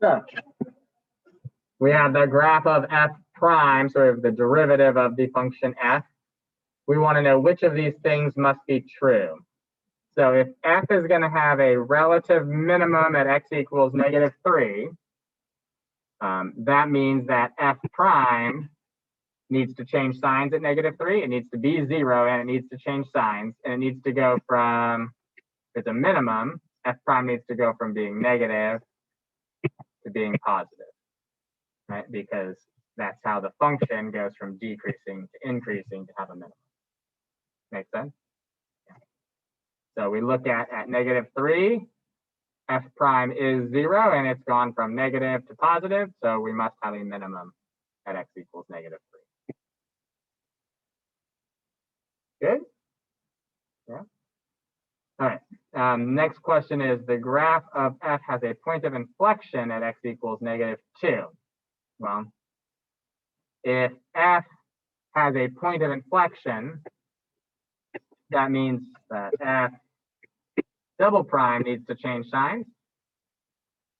So we have the graph of f prime, sort of the derivative of the function f. We want to know which of these things must be true. So if f is going to have a relative minimum at x equals -3, that means that f prime needs to change signs at -3. It needs to be 0, and it needs to change signs. And it needs to go from, if it's a minimum, f prime needs to go from being negative to being positive, right? Because that's how the function goes from decreasing to increasing to have a minimum. Make sense? Yeah. So we look at -3, f prime is 0, and it's gone from negative to positive. So we must have a minimum at x equals -3. Good? Yeah. All right. Next question is the graph of f has a point of inflection at x equals -2. Well, if f has a point of inflection, that means that f double prime needs to change signs.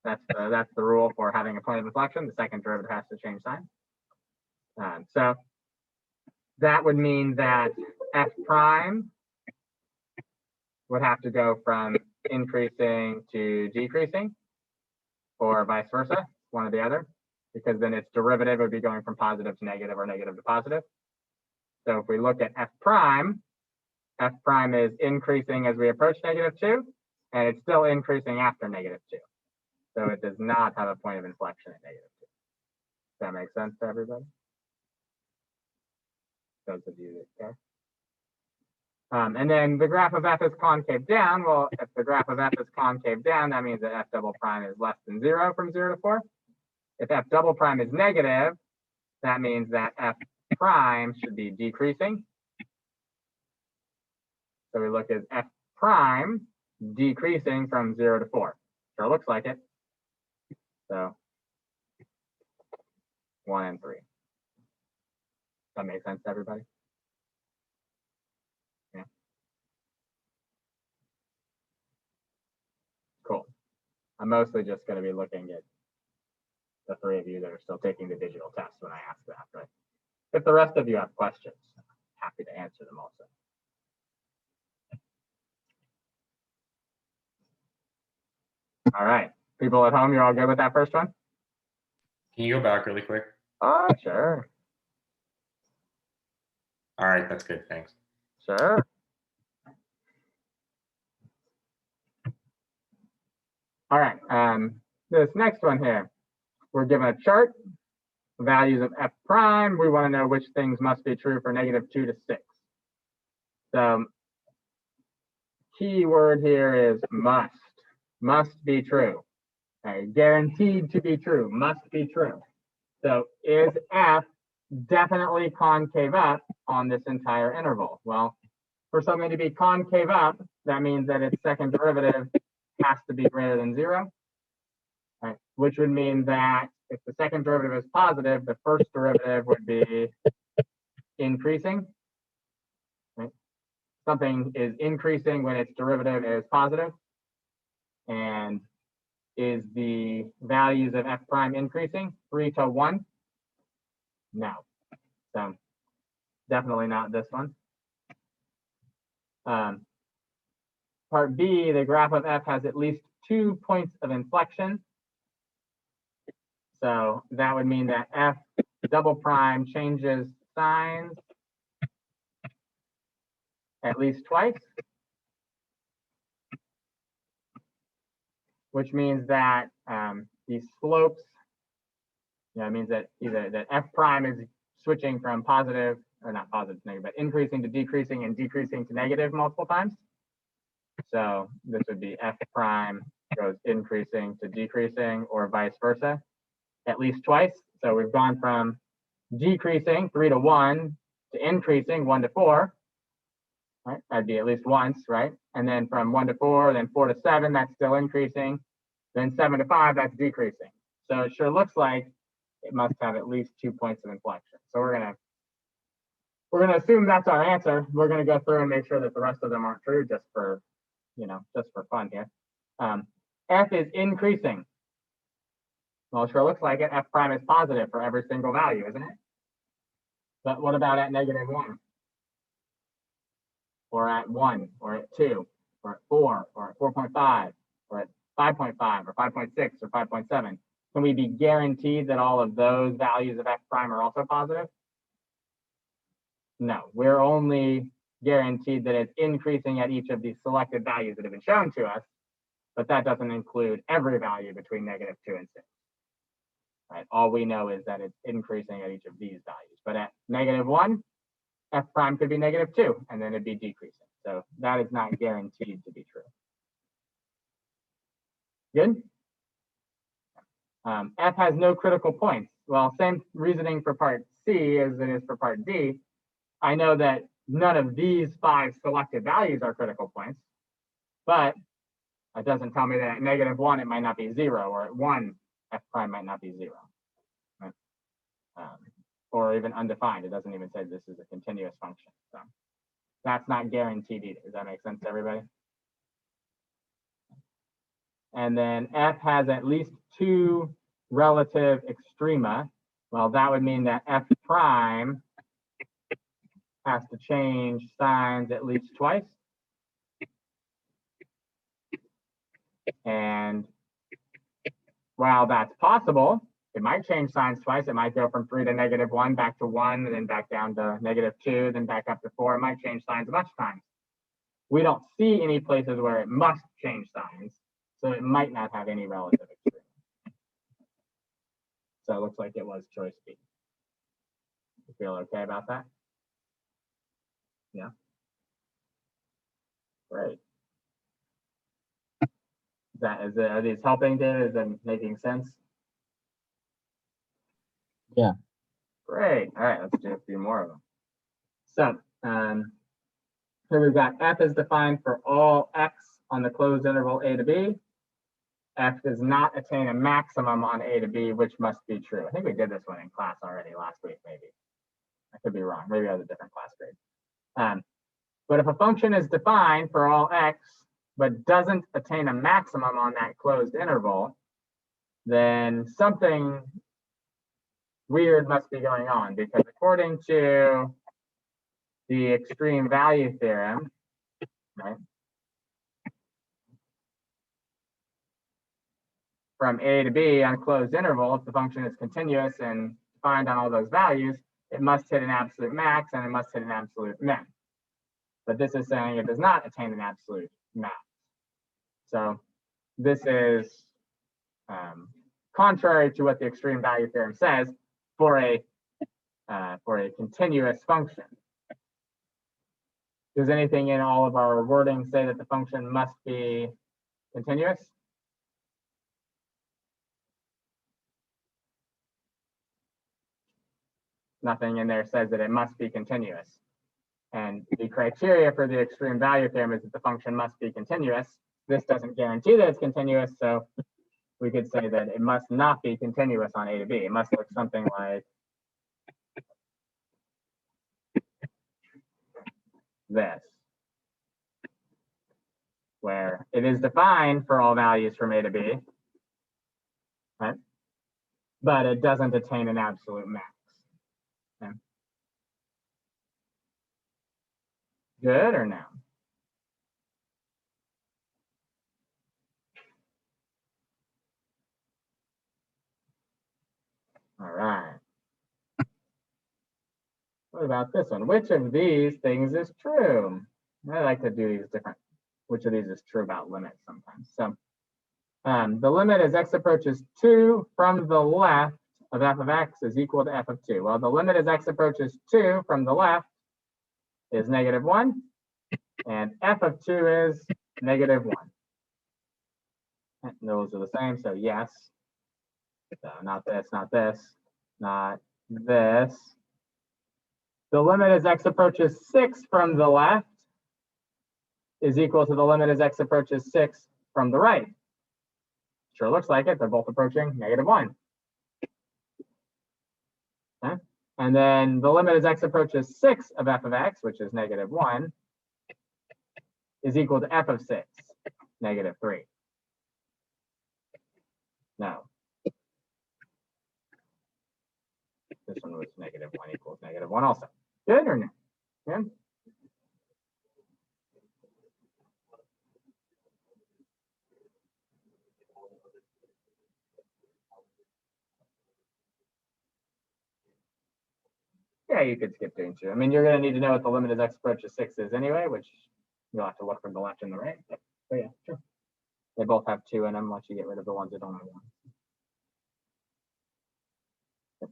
That's the rule for having a point of inflection. The second derivative has to change signs. So that would mean that f prime would have to go from increasing to decreasing, or vice versa, one or the other, because then its derivative would be going from positive to negative or negative to positive. So if we look at f prime is increasing as we approach -2, and it's still increasing after -2. So it does not have a point of inflection at -2. Does that make sense to everybody? Those of you that care. And then the graph of f is concave down. Well, if the graph of f is concave down, that means that f double prime is less than 0 from 0 to 4. If f double prime is negative, that means that f prime should be decreasing. So we look at f prime decreasing from 0 to 4. Sure looks like it. So 1 and 3. That makes sense to everybody? Yeah. Cool. I'm mostly just going to be looking at the 3 of you that are still taking the digital test when I ask that. But if the rest of you have questions, I'm happy to answer them also. All right. People at home, you're all good with that first one? Can you go back really quick? Oh, sure. All right, that's good. Thanks. Sure. All right. This next one here, we're given a chart, values of f prime. We want to know which things must be true for -2 to 6. So key word here is must. Must be true. Okay, guaranteed to be true. Must be true. So is f definitely concave up on this entire interval? Well, for something to be concave up, that means that its second derivative has to be greater than 0, right? Which would mean that if the second derivative is positive, the first derivative would be increasing. Right? Something is increasing when its derivative is positive. And is the values of f prime increasing 3 to 1? No. So definitely not this one. Part B, the graph of f has at least 2 points of inflection. So that would mean that f double prime changes signs at least twice, which means that these slopes, it means that either that f prime is switching from positive, or not positive to negative, but increasing to decreasing and decreasing to negative multiple times. So this would be f prime goes increasing to decreasing, or vice versa, at least twice. So we've gone from decreasing 3 to 1 to increasing 1 to 4. Right? That'd be at least once, right? And then from 1 to 4, then 4 to 7, that's still increasing. Then 7 to 5, that's decreasing. So it sure looks like it must have at least 2 points of inflection. So we're gonna assume that's our answer. We're gonna go through and make sure that the rest of them aren't true, just for fun here. F is increasing. Well, it sure looks like it. F prime is positive for every single value, isn't it? But what about at -1? Or at 1, or at 2, or at 4, or at 4.5, or at 5.5, or 5.6, or 5.7? Can we be guaranteed that all of those values of F prime are also positive? No, we're only guaranteed that it's increasing at each of these selected values that have been shown to us, but that doesn't include every value between -2 and 6. Right? All we know is that it's increasing at each of these values. But at -1, F prime could be -2, and then it'd be decreasing. So that is not guaranteed to be true. Good? F has no critical points. Well, same reasoning for part C as it is for part D. I know that none of these 5 selected values are critical points, but it doesn't tell me that at -1 it might not be 0, or at 1 F prime might not be 0. Right? Or even undefined. It doesn't even say this is a continuous function. So that's not guaranteed either. Does that make sense to everybody? And then F has at least 2 relative extrema. Well, that would mean that F prime has to change signs at least twice. And while that's possible, it might change signs twice. It might go from 3 to -1, back to 1, and then back down to -2, then back up to 4. It might change signs a bunch of times. We don't see any places where it must change signs, so it might not have any relative extrema. So it looks like it was choice B. You feel okay about that? Yeah. Great. Are these helping, David? Is that making sense? Yeah. Great. All right, let's do a few more of them. So here we've got F is defined for all x on the closed interval a to b. F does not attain a maximum on a to b, which must be true. I think we did this one in class already last week, maybe. I could be wrong. Maybe I was a different class grade. But if a function is defined for all x, but doesn't attain a maximum on that closed interval, then something weird must be going on, because according to the extreme value theorem, right, from a to b on a closed interval, if the function is continuous and defined on all those values, it must hit an absolute max and it must hit an absolute min. But this is saying it does not attain an absolute max. So this is contrary to what the extreme value theorem says for a continuous function. Does anything in all of our wording say that the function must be continuous? Nothing in there says that it must be continuous. And the criteria for the extreme value theorem is that the function must be continuous. This doesn't guarantee that it's continuous, so we could say that it must not be continuous on a to b. It must look something like this, where it is defined for all values from a to b, right? But it doesn't attain an absolute max. Okay. Good or no? All right. What about this one? Which of these things is true? I like to do these different. Which of these is true about limits sometimes? So the limit as x approaches 2 from the left of f of x is equal to f of 2. Well, the limit as x approaches 2 from the left is -1, and f of 2 is -1. And those are the same, so yes. So not this, not this, not this. The limit as x approaches 6 from the left is equal to the limit as x approaches 6 from the right. Sure looks like it. They're both approaching -1. Okay. And then the limit as x approaches 6 of f of x, which is -1, is equal to f of 6, -3. No. suppose -1 equals -1 also. Good or no? Good? Yeah, you could skip doing 2. I mean, you're going to need to know what the limit as x approaches 6 is anyway, which you'll have to look from the left and the right. But yeah, sure. They both have 2 in them once you get rid of the ones that don't have 1.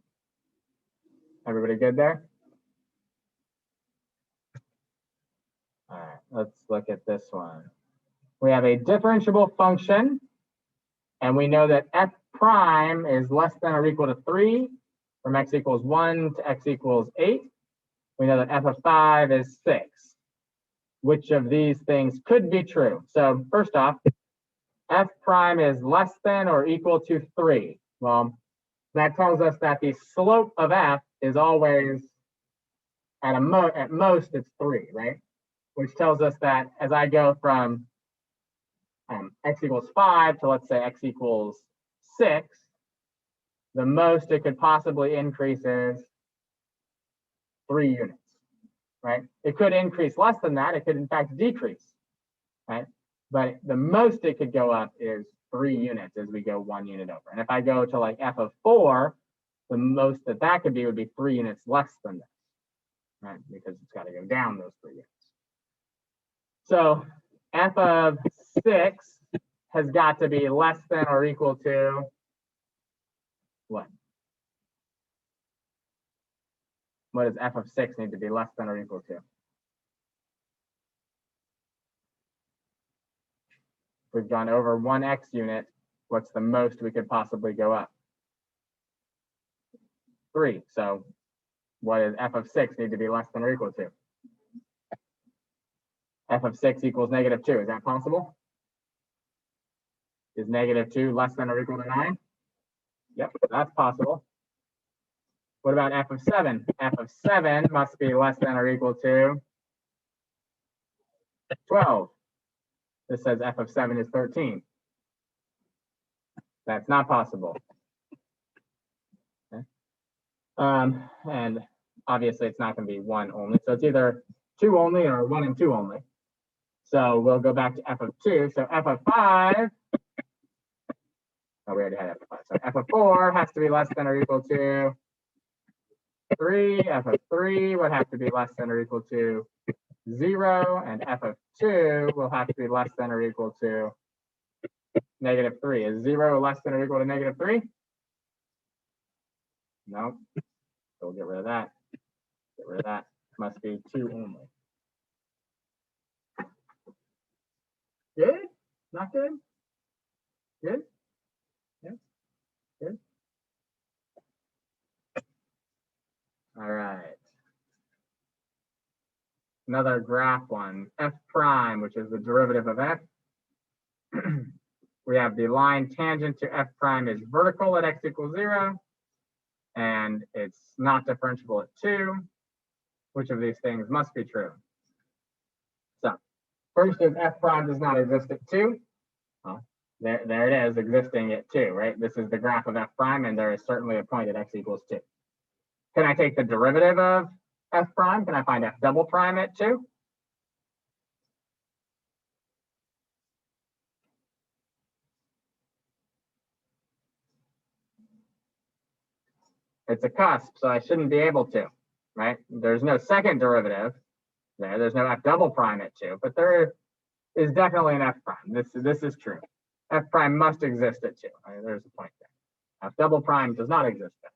Everybody good there? All right, let's look at this one. We have a differentiable function, and we know that f prime is less than or equal to 3 from x equals 1 to x equals 8. We know that f of 5 is 6. Which of these things could be true? So first off, f prime is less than or equal to 3. Well, that tells us that the slope of f is always at most it's 3, right? Which tells us that as I go from x equals 5 to, let's say, x equals 6, the most it could possibly increase is 3 units, right? It could increase less than that. It could, in fact, decrease, right? But the most it could go up is 3 units as we go 1 unit over. And if I go to like f of 4, the most that could be would be 3 units less than this, right? Because it's got to go down those 3 units. So f of 6 has got to be less than or equal to what? What does f of 6 need to be less than or equal to? We've gone over 1x unit. What's the most we could possibly go up? 3. So what does f of 6 need to be less than or equal to? F of 6 equals -2. Is that possible? Is -2 less than or equal to 9? Yep, that's possible. What about f of 7? F of 7 must be less than or equal to 12. This says f of 7 is 13. That's not possible. Okay. And obviously it's not going to be 1 only. So it's either 2 only or 1 and 2 only. So we'll go back to f of 2. So f of 5. Oh, we already had f of 5. So f of 4 has to be less than or equal to 3. F of 3 would have to be less than or equal to 0. And f of 2 will have to be less than or equal to -3. Is 0 less than or equal to -3? No. So we'll get rid of that. Get rid of that. Must be 2 only. Good? Not good? Good? Yeah? Good? All right. Another graph one, f prime, which is the derivative of f. We have the line tangent to f prime is vertical at x equals 0, and it's not differentiable at 2. Which of these things must be true? So first is f prime does not exist at 2. Well, there it is, existing at 2, right? This is the graph of f prime, and there is certainly a point at x equals 2. Can I take the derivative of f prime? Can I find f double prime at 2? It's a cusp, so I shouldn't be able to, right? There's no second derivative there. There's no f double prime at 2, but there is definitely an f prime. This is true. F prime must exist at 2. Right, there's a point there. F double prime does not exist there.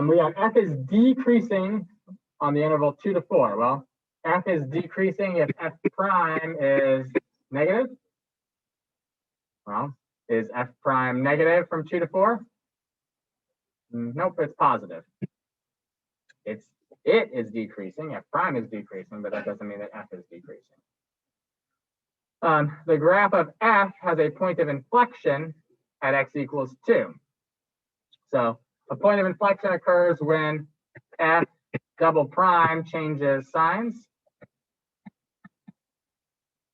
We have f is decreasing on the interval 2 to 4. Well, f is decreasing if f prime is negative. Well, is f prime negative from 2 to 4? Nope, it's positive. It is decreasing. F prime is decreasing, but that doesn't mean that f is decreasing. The graph of f has a point of inflection at x equals 2. So a point of inflection occurs when f double prime changes signs.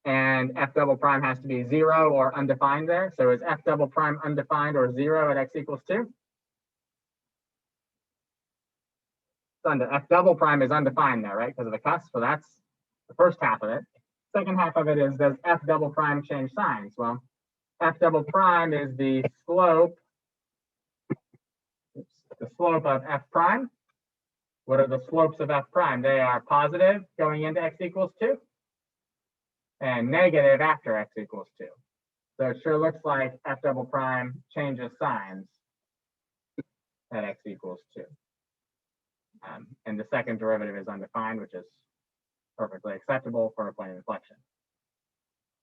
And f double prime has to be 0 or undefined there. So is f double prime undefined or 0 at x equals 2? F double prime is undefined there, right? Because of the cusp. So that's the first half of it. Second half of it is, does F double prime change signs? Well, F double prime is the slope of F prime. What are the slopes of F prime? They are positive going into x equals 2 and negative after x equals 2. So it sure looks like F double prime changes signs at x equals 2. And the second derivative is undefined, which is perfectly acceptable for a point of inflection.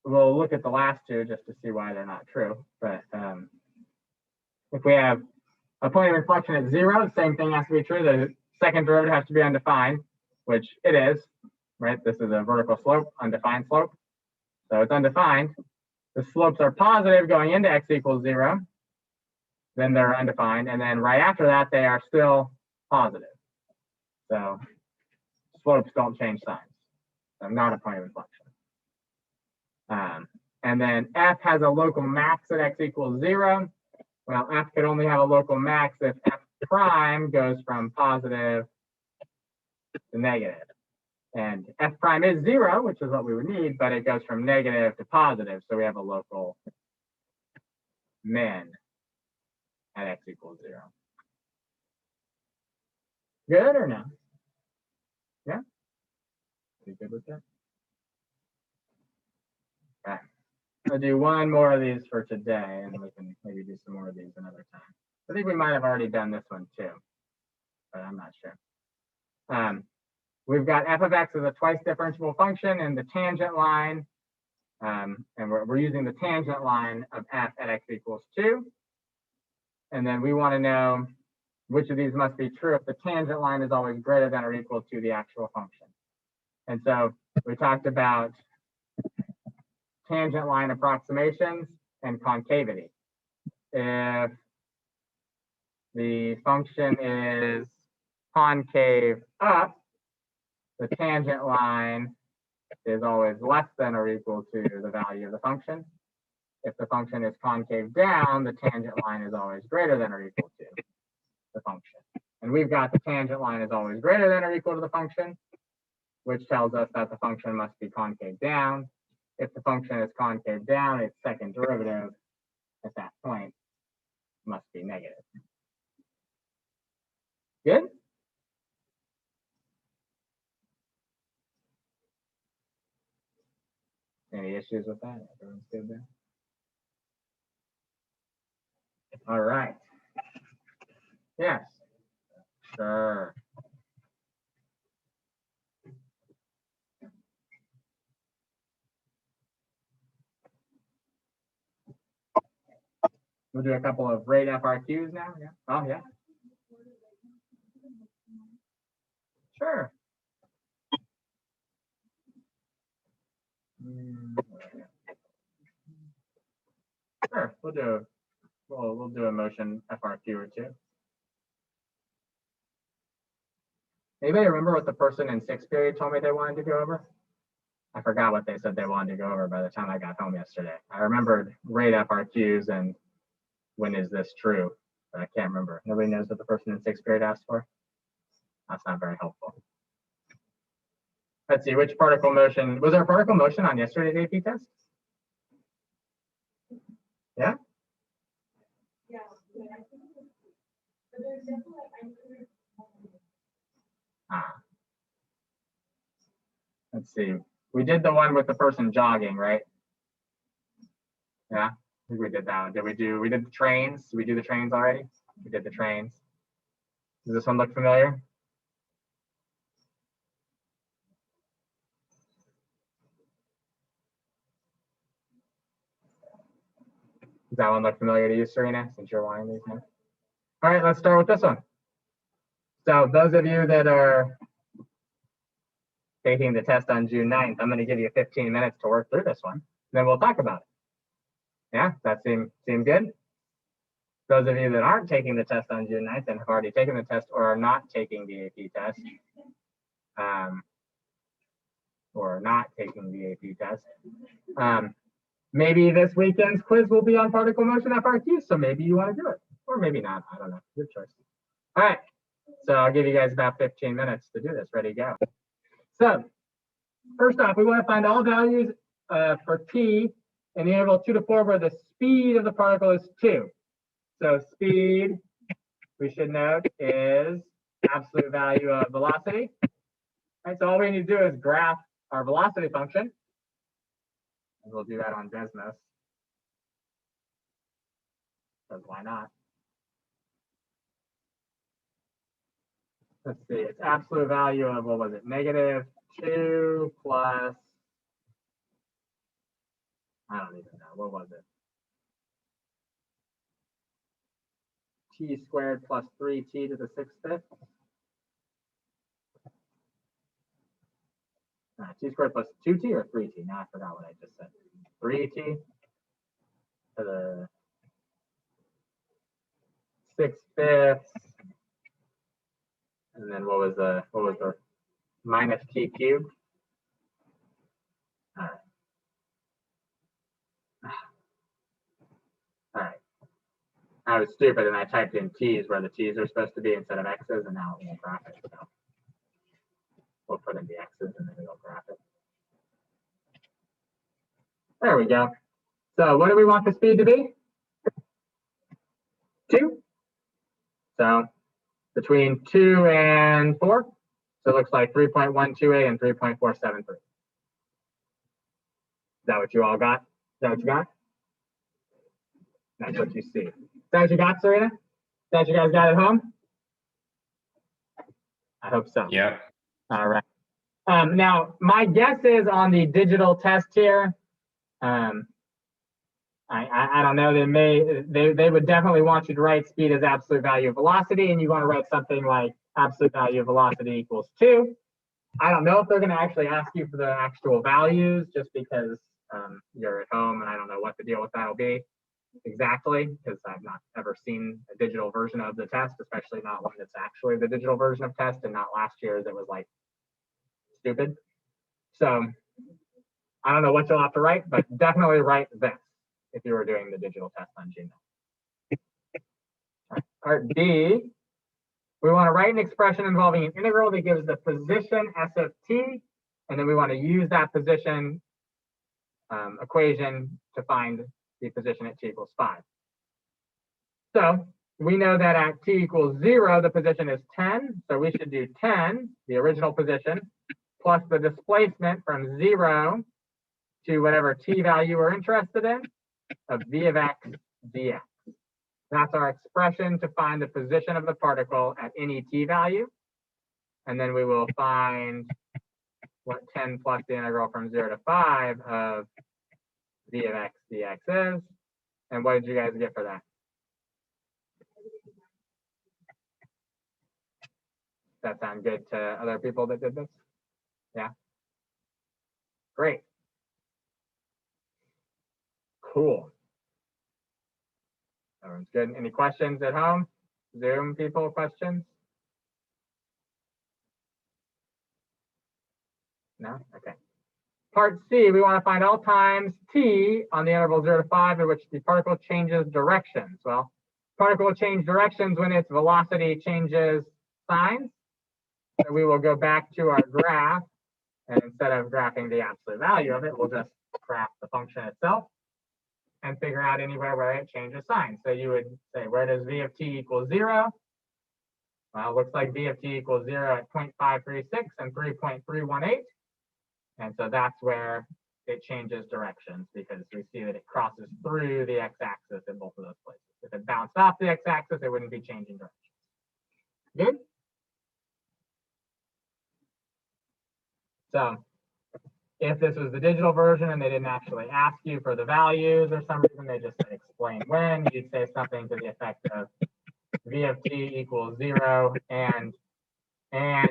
We'll look at the last two just to see why they're not true. But if we have a point of inflection at 0, the same thing has to be true. The second derivative has to be undefined, which it is, right? This is a vertical slope, undefined slope. So it's undefined. The slopes are positive going into x equals 0. Then they're undefined. And then right after that, they are still positive. So slopes don't change signs. So not a point of inflection. And then F has a local max at x equals 0. Well, F could only have a local max if F prime goes from positive to negative. And F prime is 0, which is what we would need, but it goes from negative to positive. So we have a local min at x equals 0. Good or no? Yeah? You good with that? Okay. I'll do one more of these for today, and we can maybe do some more of these another time. I think we might have already done this one too, but I'm not sure. We've got f of x as a twice differentiable function in the tangent line, and we're using the tangent line of f at x equals 2. And then we want to know which of these must be true if the tangent line is always greater than or equal to the actual function. And so we talked about tangent line approximations and concavity. If the function is concave up, the tangent line is always less than or equal to the value of the function. If the function is concave down, the tangent line is always greater than or equal to the function. And we've got the tangent line is always greater than or equal to the function, which tells us that the function must be concave down. If the function is concave down, its second derivative at that point must be negative. Good? Any issues with that? Everyone's good there? All right. Yes. Sure. We'll do a couple of rate FRQs now. Yeah. Oh, yeah. Sure. Sure. We'll do a motion FRQ or two. Anybody remember what the person in 6th period told me they wanted to go over? I forgot what they said they wanted to go over by the time I got home yesterday. I remembered rate FRQs and when is this true, but I can't remember. Nobody knows what the person in 6th period asked for? That's not very helpful. Let's see, which particle motion, was there a particle motion on yesterday's AP test? Yeah? Yeah. Let's see. We did the one with the person jogging, right? Yeah, I think we did that one. We did the trains? Did we do the trains already? We did the trains. Does this one look familiar? Does that one look familiar to you, Serena, since you're wanting these now? All right, let's start with this one. So those of you that are taking the test on June 9th, I'm going to give you 15 minutes to work through this one. Then we'll talk about it. Yeah, that seem good? Those of you that aren't taking the test on June 9th and have already taken the test or are not taking the AP test, maybe this weekend's quiz will be on particle motion FRQ, so maybe you want to do it, or maybe not. I don't know. Your choice. All right. So I'll give you guys about 15 minutes to do this. Ready to go. So first off, we want to find all values for t in the interval 2 to 4 where the speed of the particle is 2. So speed, we should note, is absolute value of velocity. Right, so all we need to do is graph our velocity function. And we'll do that on Desmos. Because why not? Let's see, it's absolute value of, what was it, -2 plus, I don't even know, what was it? T squared plus 3t to the 6/5. T squared plus 2t or 3t? Now I forgot what I just said. 3t to the 6/5. And then what was the minus t cubed? All right. All right. I was stupid and I typed in t's where the t's are supposed to be instead of x's, and now it won't graph it. So we'll put in the x's and then it'll graph it. There we go. So what do we want the speed to be? 2. So between 2 and 4. So it looks like 3.128 and 3.473. Is that what you all got? Is that what you got? That's what you see. Is that what you got, Serena? Is that what you guys got at home? I hope so. Yeah. All right. Now, my guess is on the digital test here, I don't know, they would definitely want you to write speed as absolute value of velocity, and you want to write something like absolute value of velocity equals 2. I don't know if they're going to actually ask you for the actual values, just because you're at home and I don't know what the deal with that will be exactly, because I've not ever seen a digital version of the test, especially not one that's actually the digital version of test and not last year's that was like stupid. So I don't know what you'll have to write, but definitely write this if you were doing the digital test on Gmail. Part B, we want to write an expression involving an integral that gives the position s of t, and then we want to use that position equation to find the position at t equals 5. So we know that at t equals 0, the position is 10. So we should do 10, the original position, plus the displacement from 0 to whatever t value we're interested in, of v of x dx. That's our expression to find the position of the particle at any t value. And then we will find what 10 plus the integral from 0 to 5 of v of x dx is. And what did you guys get for that? Does that sound good to other people that did this? Yeah. Great. Cool. Everyone's good. Any questions at home? Zoom people, questions? No? Okay. Part C, we want to find all times t on the interval 0 to 5 in which the particle changes directions. Well, particle will change directions when its velocity changes signs. So we will go back to our graph, and instead of graphing the absolute value of it, we'll just graph the function itself and figure out anywhere where it changes sign. So you would say, where does v of t equal 0? Well, it looks like v of t equals 0 at 0.536 and 3.318. And so that's where it changes directions, because we see that it crosses through the x-axis in both of those places. If it bounced off the x-axis, it wouldn't be changing directions. Good? So if this was the digital version and they didn't actually ask you for the values or some reason, they just said explain when, you'd say something to the effect of v of t equals 0 and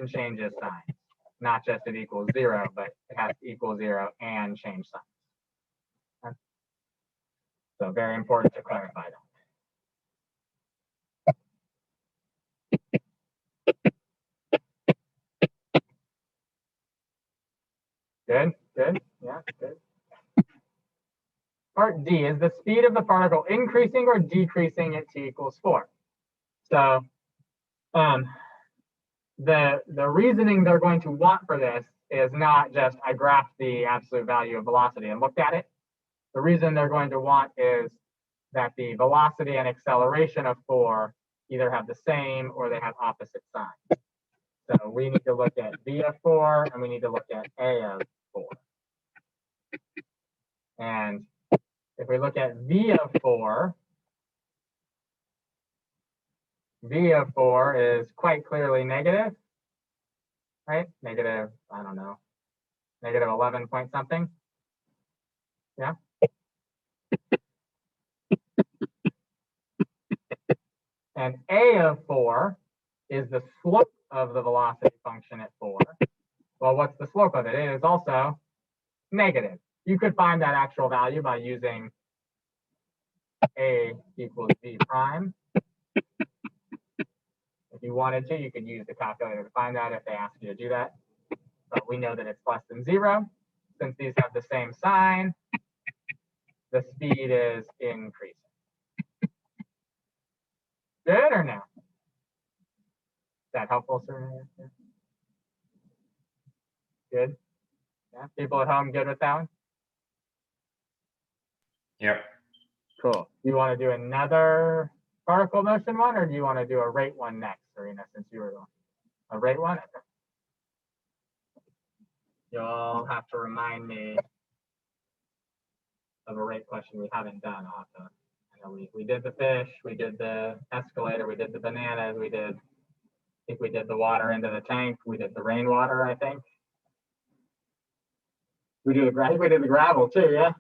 changes signs. Not just it equals 0, but it has to equal 0 and change signs. Okay. So very important to clarify that. Good, good, yeah, good. Part D, is the speed of the particle increasing or decreasing at t equals 4? So the reasoning they're going to want for this is not just I graphed the absolute value of velocity and looked at it. The reason they're going to want is that the velocity and acceleration of 4 either have the same or they have opposite signs. So we need to look at v of 4 and we need to look at a of 4. And if we look at v of 4, v of 4 is quite clearly negative, right? Negative, I don't know, negative 11 point something. Yeah. And a of 4 is the slope of the velocity function at 4. Well, what's the slope of it? It is also negative. You could find that actual value by using a equals v prime. If you wanted to, you could use the calculator to find that if they ask you to do that. But we know that it's less than 0. Since these have the same sign, the speed is increasing. Good or no? Is that helpful, sir? Good? Yeah, people at home good with that one? Yep. Cool. Do you want to do another particle motion one, or do you want to do a rate one next, Serena, since you were going? A rate one? Okay. You'll have to remind me of a rate question we haven't done. I'll have to, I know we did the fish, we did the escalator, we did the bananas, we did, I think we did the water into the tank, we did the rainwater, I think. We did the gravel too, yeah.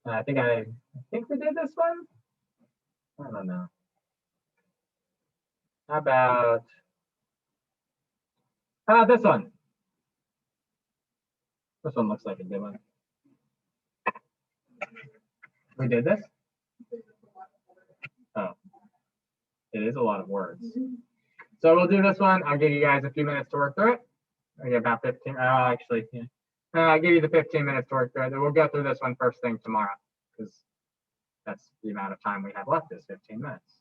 And I think we did this one. I don't know. How about this one? This one looks like a good one. We did this? Oh, it is a lot of words. So we'll do this one. I'll give you guys a few minutes to work through it. I get about 15. Actually, yeah. I'll give you the 15 minutes to work through it. Then we'll go through this one first thing tomorrow, because that's the amount of time we have left is 15 minutes.